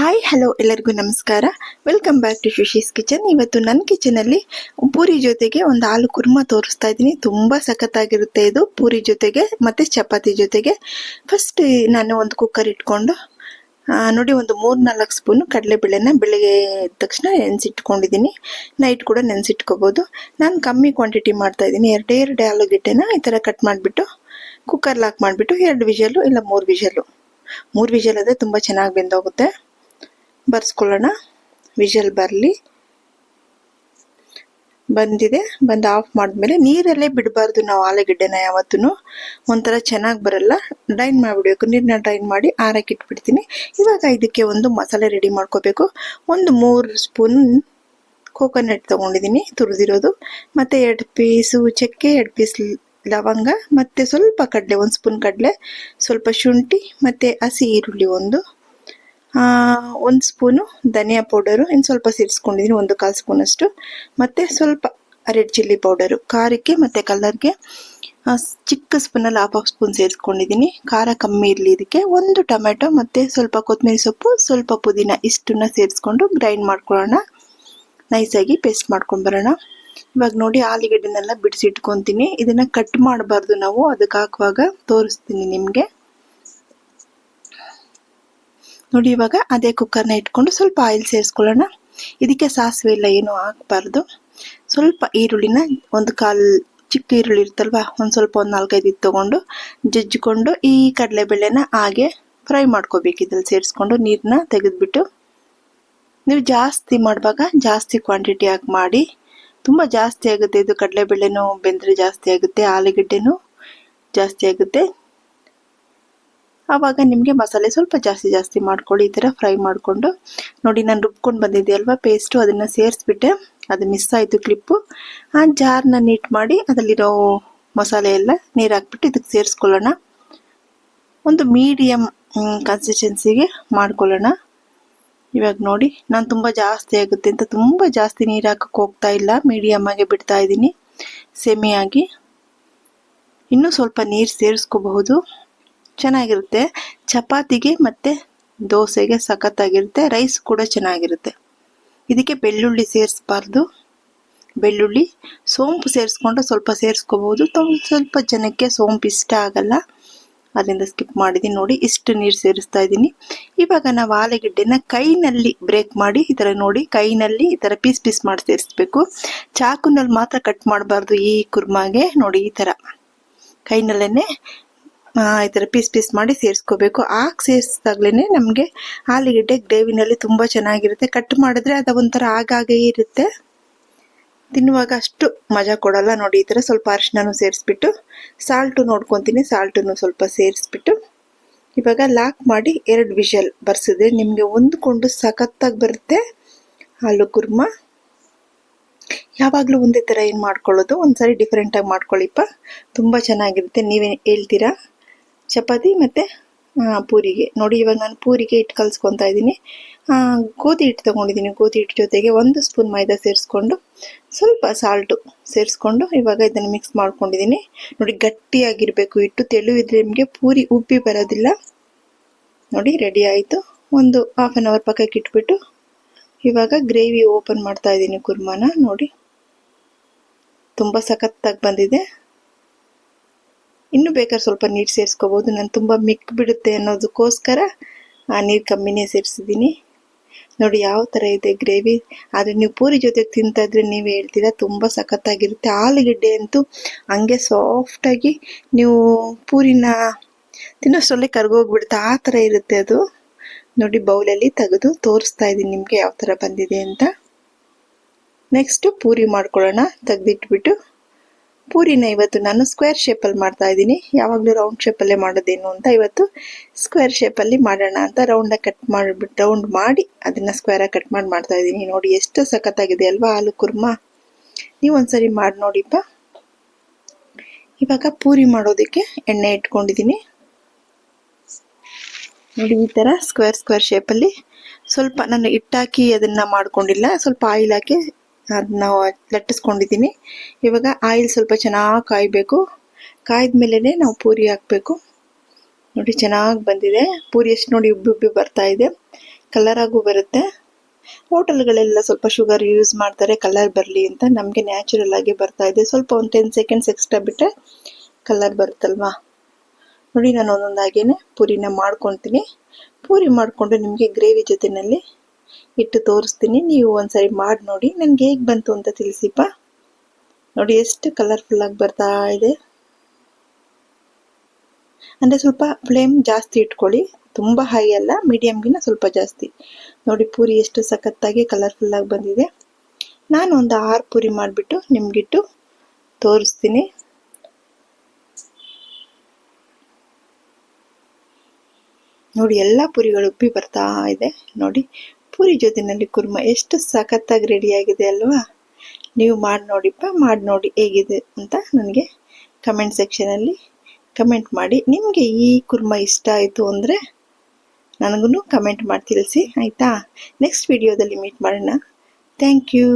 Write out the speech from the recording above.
Hi hello ಎಲ್ಲರಿಗೂ ನಮಸ್ಕಾರ. Welcome back to Shushi's kitchen. ಇವತ್ತು ನನ್ನ ಕಿಚನಲ್ಲಿ ಪೂರಿ ಜೊತೆಗೆ ಒಂದು ಆಲೂ ಕುರ್ಮಾ ತೋರಿಸ್ತಾ ಇದ್ದೀನಿ. ತುಂಬ ಸಖತ್ತಾಗಿರುತ್ತೆ ಇದು ಪೂರಿ ಜೊತೆಗೆ ಮತ್ತು ಚಪಾತಿ ಜೊತೆಗೆ. ಫಸ್ಟ್ ನಾನು ಒಂದು ಕುಕ್ಕರ್ ಇಟ್ಕೊಂಡು ನೋಡಿ ಒಂದು 3-4 ಸ್ಪೂನು ಕಡಲೆಬೇಳೆನ ಬೆಳಗ್ಗೆ ಎದ್ದ ತಕ್ಷಣ ನೆನೆಸಿಟ್ಕೊಂಡಿದ್ದೀನಿ. ನೈಟ್ ಕೂಡ ನೆನೆಸಿಟ್ಕೋಬೋದು. ನಾನು ಕಮ್ಮಿ ಕ್ವಾಂಟಿಟಿ ಮಾಡ್ತಾಯಿದ್ದೀನಿ. ಎರಡೇ ಆಲೂಗೆಡ್ಡೆನ ಈ ಥರ ಕಟ್ ಮಾಡಿಬಿಟ್ಟು ಕುಕ್ಕರ್ ಲಾಕ್ ಮಾಡಿಬಿಟ್ಟು 2 ವಿಷಲು ಇಲ್ಲ 3 ವಿಷಲು. 3 ವಿಷಲ್ ಆದರೆ ತುಂಬ ಚೆನ್ನಾಗಿ ಬೆಂದೋಗುತ್ತೆ. ಬರ್ಸ್ಕೊಳ್ಳೋಣ. ವಿಷಲ್ ಬರಲಿ. ಬಂದಿದೆ. ಬಂದು ಆಫ್ ಮಾಡಿದ್ಮೇಲೆ ನೀರಲ್ಲೇ ಬಿಡಬಾರ್ದು ನಾವು ಆಲೂಗೆಡ್ಡೆನ ಯಾವತ್ತೂ. ಒಂಥರ ಚೆನ್ನಾಗಿ ಬರಲ್ಲ. ಡ್ರೈನ್ ಮಾಡಿಬಿಡಬೇಕು. ನೀರನ್ನ ಡ್ರೈನ್ ಮಾಡಿ ಆರಕ್ಕೆ ಇಟ್ಬಿಡ್ತೀನಿ. ಇವಾಗ ಇದಕ್ಕೆ ಒಂದು ಮಸಾಲೆ ರೆಡಿ ಮಾಡ್ಕೋಬೇಕು. ಒಂದು 3 ಸ್ಪೂನ್ ಕೋಕೋನಟ್ ತೊಗೊಂಡಿದ್ದೀನಿ ತುರಿದಿರೋದು, ಮತ್ತು 2 ಪೀಸು ಚಕ್ಕೆ, 2 ಪೀಸ್ ಲವಂಗ, ಮತ್ತು ಸ್ವಲ್ಪ ಕಡಲೆ, 1 ಸ್ಪೂನ್ ಕಡಲೆ, ಸ್ವಲ್ಪ ಶುಂಠಿ, ಮತ್ತು ಹಸಿ ಈರುಳ್ಳಿ 1 ಸ್ಪೂನು ಧನಿಯಾ ಪೌಡರು, ಇನ್ನು ಸ್ವಲ್ಪ ಸೇರಿಸ್ಕೊಂಡಿದ್ದೀನಿ 1/4 ಸ್ಪೂನಷ್ಟು, ಮತ್ತು ಸ್ವಲ್ಪ ರೆಡ್ ಚಿಲ್ಲಿ ಪೌಡರು ಖಾರಕ್ಕೆ ಮತ್ತು ಕಲರ್ಗೆ. ಚಿಕ್ಕ ಸ್ಪೂನಲ್ಲಿ ಹಾಫ್ ಸ್ಪೂನ್ ಸೇರಿಸ್ಕೊಂಡಿದ್ದೀನಿ. ಖಾರ ಕಮ್ಮಿ ಇರಲಿ ಇದಕ್ಕೆ. 1 ಟೊಮೆಟೊ ಮತ್ತು ಸ್ವಲ್ಪ ಕೊತ್ತಂಬರಿ ಸೊಪ್ಪು, ಸ್ವಲ್ಪ ಪುದೀನ ಇಷ್ಟನ್ನ ಸೇರಿಸ್ಕೊಂಡು ಗ್ರೈಂಡ್ ಮಾಡ್ಕೊಳ್ಳೋಣ. ನೈಸಾಗಿ ಪೇಸ್ಟ್ ಮಾಡ್ಕೊಂಡು ಬರೋಣ. ಇವಾಗ ನೋಡಿ ಆಲೂಗೆಡ್ಡೆನೆಲ್ಲ ಬಿಡಿಸಿಟ್ಕೊತೀನಿ. ಇದನ್ನು ಕಟ್ ಮಾಡಬಾರ್ದು ನಾವು, ಅದಕ್ಕೆ ಹಾಕುವಾಗ ತೋರಿಸ್ತೀನಿ ನಿಮಗೆ. ನೋಡಿ ಇವಾಗ ಅದೇ ಕುಕ್ಕರ್ನ ಇಟ್ಕೊಂಡು ಸ್ವಲ್ಪ ಆಯಿಲ್ ಸೇರಿಸ್ಕೊಳ್ಳೋಣ. ಇದಕ್ಕೆ ಸಾಸಿವೆ ಇಲ್ಲ ಏನೂ ಹಾಕಬಾರ್ದು. ಸ್ವಲ್ಪ ಈರುಳ್ಳಿನ 1/4 ಚಿಕ್ಕ ಈರುಳ್ಳಿ ಇರುತ್ತಲ್ವ, ಸ್ವಲ್ಪ 4-5 ತೊಗೊಂಡು ಜಜ್ಜಿಕೊಂಡು ಈ ಕಡಲೆಬೇಳೆನ ಹಾಗೆ ಫ್ರೈ ಮಾಡ್ಕೋಬೇಕು. ಇದ್ರಲ್ಲಿ ಸೇರಿಸ್ಕೊಂಡು ನೀರನ್ನ ತೆಗೆದುಬಿಟ್ಟು, ನೀವು ಜಾಸ್ತಿ ಮಾಡುವಾಗ ಜಾಸ್ತಿ ಕ್ವಾಂಟಿಟಿ ಹಾಕಿ ಮಾಡಿ. ತುಂಬ ಜಾಸ್ತಿ ಆಗುತ್ತೆ ಇದು. ಕಡಲೆಬೇಳೆನೂ ಬೆಂದರೆ ಜಾಸ್ತಿ ಆಗುತ್ತೆ, ಆಲೂಗೆಡ್ಡೆನೂ ಜಾಸ್ತಿ ಆಗುತ್ತೆ. ಆವಾಗ ನಿಮಗೆ ಮಸಾಲೆ ಸ್ವಲ್ಪ ಜಾಸ್ತಿ ಮಾಡ್ಕೊಳ್ಳಿ. ಈ ಥರ ಫ್ರೈ ಮಾಡಿಕೊಂಡು ನೋಡಿ, ನಾನು ರುಬ್ಕೊಂಡು ಬಂದಿದ್ದೆ ಅಲ್ವಾ ಪೇಸ್ಟು, ಅದನ್ನು ಸೇರಿಸ್ಬಿಟ್ಟೆ. ಅದು ಮಿಸ್ ಆಯಿತು ಕ್ಲಿಪ್ಪು. ಆ ಜಾರ್ನ ನೀಟ್ ಮಾಡಿ ಅದರಲ್ಲಿರೋ ಮಸಾಲೆ ಎಲ್ಲ ನೀರು ಹಾಕ್ಬಿಟ್ಟು ಇದಕ್ಕೆ ಸೇರಿಸ್ಕೊಳ್ಳೋಣ. ಒಂದು ಮೀಡಿಯಮ್ ಕನ್ಸಿಸ್ಟೆನ್ಸಿಗೆ ಮಾಡ್ಕೊಳ್ಳೋಣ. ಇವಾಗ ನೋಡಿ, ನಾನು ತುಂಬ ಜಾಸ್ತಿ ಆಗುತ್ತೆ ಅಂತ ತುಂಬ ಜಾಸ್ತಿ ನೀರು ಹಾಕಕ್ಕೆ ಹೋಗ್ತಾ ಇಲ್ಲ, ಮೀಡಿಯಮ್ ಆಗಿ ಬಿಡ್ತಾ ಇದ್ದೀನಿ, ಸೆಮಿಯಾಗಿ. ಇನ್ನೂ ಸ್ವಲ್ಪ ನೀರು ಸೇರಿಸ್ಕೋಬಹುದು, ಚೆನ್ನಾಗಿರುತ್ತೆ. ಚಪಾತಿಗೆ ಮತ್ತು ದೋಸೆಗೆ ಸಖತ್ತಾಗಿರುತ್ತೆ. ರೈಸ್ ಕೂಡ ಚೆನ್ನಾಗಿರುತ್ತೆ. ಇದಕ್ಕೆ ಬೆಳ್ಳುಳ್ಳಿ ಸೇರಿಸಬಾರ್ದು. ಬೆಳ್ಳುಳ್ಳಿ, ಸೋಂಪು ಸೇರಿಸ್ಕೊಂಡು ಸ್ವಲ್ಪ ಸೇರಿಸ್ಕೋಬಹುದು. ಸ್ವಲ್ಪ ಜನಕ್ಕೆ ಸೋಂಪು ಇಷ್ಟ ಆಗಲ್ಲ, ಅದರಿಂದ ಸ್ಕಿಪ್ ಮಾಡಿದ್ದೀನಿ. ನೋಡಿ ಇಷ್ಟು ನೀರು ಸೇರಿಸ್ತಾ ಇದ್ದೀನಿ. ಇವಾಗ ನಾವು ಆಲೂಗೆಡ್ಡೆನ ಕೈನಲ್ಲಿ ಬ್ರೇಕ್ ಮಾಡಿ ಈ ಥರ ನೋಡಿ, ಕೈನಲ್ಲಿ ಈ ಥರ ಪೀಸ್ ಮಾಡಿ ಸೇರಿಸ್ಬೇಕು. ಚಾಕುನಲ್ಲಿ ಮಾತ್ರ ಕಟ್ ಮಾಡಬಾರ್ದು ಈ ಕುರ್ಮಾಗೆ. ನೋಡಿ ಈ ಥರ ಕೈನಲ್ಲೇ ಈ ಥರ ಪೀಸ್ ಮಾಡಿ ಸೇರಿಸ್ಕೋಬೇಕು. ಸೇರಿಸಿದಾಗ್ಲೇ ನಮಗೆ ಆಲೂಗೆಡ್ಡೆ ಗ್ರೇವಿನಲ್ಲಿ ತುಂಬ ಚೆನ್ನಾಗಿರುತ್ತೆ. ಕಟ್ ಮಾಡಿದ್ರೆ ಅದು ಒಂಥರ ಆಗಾಗೇ ಇರುತ್ತೆ, ತಿನ್ನುವಾಗ ಅಷ್ಟು ಮಜಾ ಕೊಡಲ್ಲ. ನೋಡಿ ಈ ಥರ ಸ್ವಲ್ಪ ಅರಿಶಿನೂ ಸೇರಿಸ್ಬಿಟ್ಟು, ಸಾಲ್ಟು ನೋಡ್ಕೊತೀನಿ, ಸಾಲ್ಟನ್ನು ಸ್ವಲ್ಪ ಸೇರಿಸ್ಬಿಟ್ಟು ಇವಾಗ ಲಾಕ್ ಮಾಡಿ 2 ವಿಷಲ್ ಬರ್ಸಿದ್ರೆ ನಿಮಗೆ ಹೊಂದ್ಕೊಂಡು ಸಖತ್ತಾಗಿ ಬರುತ್ತೆ ಆಲೂ ಕುರ್ಮಾ. ಯಾವಾಗಲೂ ಒಂದೇ ಥರ ಏನು ಮಾಡ್ಕೊಳ್ಳೋದು, ಒಂದ್ಸರಿ ಡಿಫ್ರೆಂಟಾಗಿ ಮಾಡ್ಕೊಳ್ಳಿಪ್ಪ, ತುಂಬ ಚೆನ್ನಾಗಿರುತ್ತೆ. ನೀವೇ ಹೇಳ್ತೀರಾ. ಚಪಾತಿ ಮತ್ತು ಪೂರಿಗೆ ನೋಡಿ, ಇವಾಗ ನಾನು ಪೂರಿಗೆ ಹಿಟ್ಟು ಕಲಿಸ್ಕೊತಾ ಇದ್ದೀನಿ. ಗೋಧಿ ಹಿಟ್ಟು ತೊಗೊಂಡಿದ್ದೀನಿ. ಗೋಧಿ ಹಿಟ್ಟು ಜೊತೆಗೆ 1 ಸ್ಪೂನ್ ಮೈದಾ ಸೇರಿಸ್ಕೊಂಡು ಸ್ವಲ್ಪ ಸಾಲ್ಟು ಸೇರಿಸ್ಕೊಂಡು ಇವಾಗ ಇದನ್ನು ಮಿಕ್ಸ್ ಮಾಡ್ಕೊಂಡಿದ್ದೀನಿ. ನೋಡಿ ಗಟ್ಟಿಯಾಗಿರಬೇಕು ಹಿಟ್ಟು, ತೆಳು ಇದ್ದರೆ ನಿಮಗೆ ಪೂರಿ ಉಬ್ಬಿ ಬರೋದಿಲ್ಲ. ನೋಡಿ ರೆಡಿ ಆಯಿತು. ಒಂದು ಹಾಫ್ ಆನ್ ಅವರ್ ಪಕ್ಕಕ್ಕೆ ಇಟ್ಬಿಟ್ಟು ಇವಾಗ ಗ್ರೇವಿ ಓಪನ್ ಮಾಡ್ತಾ ಇದ್ದೀನಿ ಕುರ್ಮಾನ. ನೋಡಿ ತುಂಬ ಸಖತ್ತಾಗಿ ಬಂದಿದೆ. ಇನ್ನೂ ಬೇಕಾದ್ರೆ ಸ್ವಲ್ಪ ನೀರು ಸೇರಿಸ್ಕೋಬೋದು. ನಾನು ತುಂಬ ಮಿಕ್ ಬಿಡುತ್ತೆ ಅನ್ನೋದಕ್ಕೋಸ್ಕರ ನೀರು ಕಮ್ಮಿನೇ ಸೇರಿಸಿದ್ದೀನಿ. ನೋಡಿ ಯಾವ ಥರ ಇದೆ ಗ್ರೇವಿ. ಆದರೆ ನೀವು ಪೂರಿ ಜೊತೆಗೆ ತಿಂತಾ ಇದ್ರೆ ನೀವೇ ಹೇಳ್ತೀರಾ, ತುಂಬ ಸಖತ್ತಾಗಿರುತ್ತೆ. ಆಲೂಗೆಡ್ಡೆ ಅಂತೂ ಹಂಗೆ ಸಾಫ್ಟಾಗಿ ನೀವು ಪೂರಿನ ತಿನ್ನೋಷ್ಟರಲ್ಲೇ ಕರ್ಗೋಗ್ಬಿಡುತ್ತೆ, ಆ ಥರ ಇರುತ್ತೆ ಅದು. ನೋಡಿ ಬೌಲಲ್ಲಿ ತೆಗೆದು ತೋರಿಸ್ತಾ ಇದ್ದೀನಿ ನಿಮಗೆ ಯಾವ ಥರ ಬಂದಿದೆ ಅಂತ. ನೆಕ್ಸ್ಟು ಪೂರಿ ಮಾಡ್ಕೊಳ್ಳೋಣ. ತೆಗೆದಿಟ್ಬಿಟ್ಟು ಪೂರಿನ ಇವತ್ತು ನಾನು ಸ್ಕ್ವೇರ್ ಶೇಪಲ್ಲಿ ಮಾಡ್ತಾ ಇದ್ದೀನಿ. ಯಾವಾಗಲೂ ರೌಂಡ್ ಶೇಪಲ್ಲೇ ಮಾಡೋದೇನು ಅಂತ ಇವತ್ತು ಸ್ಕ್ವೇರ್ ಶೇಪಲ್ಲಿ ಮಾಡೋಣ ಅಂತ ರೌಂಡ್ ಮಾಡಿ ಅದನ್ನು ಸ್ಕ್ವೇರಾಗಿ ಕಟ್ ಮಾಡಿ ಮಾಡ್ತಾ ಇದ್ದೀನಿ. ನೋಡಿ ಎಷ್ಟು ಸಖತ್ತಾಗಿದೆ ಅಲ್ವಾ ಆಲೂ ಕುರ್ಮಾ. ನೀವು ಒಂದ್ಸರಿ ಮಾಡಿ ನೋಡಿಪ್ಪ. ಇವಾಗ ಪೂರಿ ಮಾಡೋದಕ್ಕೆ ಎಣ್ಣೆ ಇಟ್ಕೊಂಡಿದ್ದೀನಿ. ನೋಡಿ ಈ ಥರ ಸ್ಕ್ವೇರ್ ಶೇಪಲ್ಲಿ ಸ್ವಲ್ಪ ನಾನು ಹಿಟ್ಟಾಕಿ ಅದನ್ನು ಮಾಡ್ಕೊಂಡಿಲ್ಲ, ಸ್ವಲ್ಪ ಆಯಿಲ್ ಹಾಕಿ ಅದನ್ನ ಲಟ್ಟಿಸ್ಕೊಂಡಿದ್ದೀನಿ. ಇವಾಗ ಆಯಿಲ್ ಸ್ವಲ್ಪ ಚೆನ್ನಾಗಿ ಕಾಯಬೇಕು. ಕಾಯ್ದ ಮೇಲೇ ನಾವು ಪೂರಿ ಹಾಕಬೇಕು. ನೋಡಿ ಚೆನ್ನಾಗಿ ಬಂದಿದೆ ಪೂರಿ. ಎಷ್ಟು ನೋಡಿ ಉಬ್ಬಿ ಬರ್ತಾ ಇದೆ. ಕಲರ್ ಆಗು ಬರುತ್ತೆ. ಹೋಟೆಲ್ಗಳೆಲ್ಲ ಸ್ವಲ್ಪ ಶುಗರ್ ಯೂಸ್ ಮಾಡ್ತಾರೆ ಕಲರ್ ಬರಲಿ ಅಂತ. ನಮಗೆ ನ್ಯಾಚುರಲ್ ಆಗಿ ಬರ್ತಾ ಇದೆ. ಸ್ವಲ್ಪ ಒಂದು 10 ಸೆಕೆಂಡ್ಸ್ ಎಕ್ಸ್ಟ್ರಾ ಬಿಟ್ಟರೆ ಕಲರ್ ಬರುತ್ತಲ್ವಾ. ನೋಡಿ ನಾನು ಒಂದೊಂದಾಗೇನೆ ಪೂರಿನ ಮಾಡ್ಕೊತೀನಿ. ಪೂರಿ ಮಾಡಿಕೊಂಡು ನಿಮಗೆ ಗ್ರೇವಿ ಜೊತೆಯಲ್ಲಿ ಇಟ್ಟು ತೋರಿಸ್ತೀನಿ. ನೀವು ಒಂದ್ಸರಿ ಮಾಡಿ ನೋಡಿ ನನಗೆ ಹೇಗೆ ಬಂತು ಅಂತ ತಿಳಿಸಿಪ್ಪ. ನೋಡಿ ಎಷ್ಟು ಕಲರ್ಫುಲ್ಲಾಗಿ ಬರ್ತಾ ಇದೆ. ಅಂದರೆ ಸ್ವಲ್ಪ ಫ್ಲೇಮ್ ಜಾಸ್ತಿ ಇಟ್ಕೊಳ್ಳಿ, ತುಂಬ ಹೈ ಅಲ್ಲ, ಮೀಡಿಯಮ್ಗಿನ ಸ್ವಲ್ಪ ಜಾಸ್ತಿ. ನೋಡಿ ಪೂರಿ ಎಷ್ಟು ಸಖತ್ತಾಗಿ ಕಲರ್ಫುಲ್ಲಾಗಿ ಬಂದಿದೆ. ನಾನು ಒಂದು 6 ಪೂರಿ ಮಾಡಿಬಿಟ್ಟು ನಿಮಗಿಟ್ಟು ತೋರಿಸ್ತೀನಿ. ನೋಡಿ ಎಲ್ಲ ಪೂರಿಗಳು ಉಪ್ಪಿ ಬರ್ತಾ ಇದೆ. ನೋಡಿ ಪೂರಿ ಜೊತೆಯಲ್ಲಿ ಕುರ್ಮ ಎಷ್ಟು ಸಖತ್ತಾಗಿ ರೆಡಿಯಾಗಿದೆ ಅಲ್ವಾ. ನೀವು ಮಾಡಿ ನೋಡಿಪ್ಪ, ಮಾಡಿ ನೋಡಿ ಹೇಗಿದೆ ಅಂತ ನನಗೆ ಕಮೆಂಟ್ ಸೆಕ್ಷನಲ್ಲಿ ಕಮೆಂಟ್ ಮಾಡಿ. ನಿಮಗೆ ಈ ಕುರ್ಮ ಇಷ್ಟ ಆಯಿತು ಅಂದರೆ ನನಗೂ ಕಮೆಂಟ್ ಮಾಡಿ ತಿಳಿಸಿ ಆಯಿತಾ. ನೆಕ್ಸ್ಟ್ ವಿಡಿಯೋದಲ್ಲಿ ಮೀಟ್ ಮಾಡೋಣ. Thank you.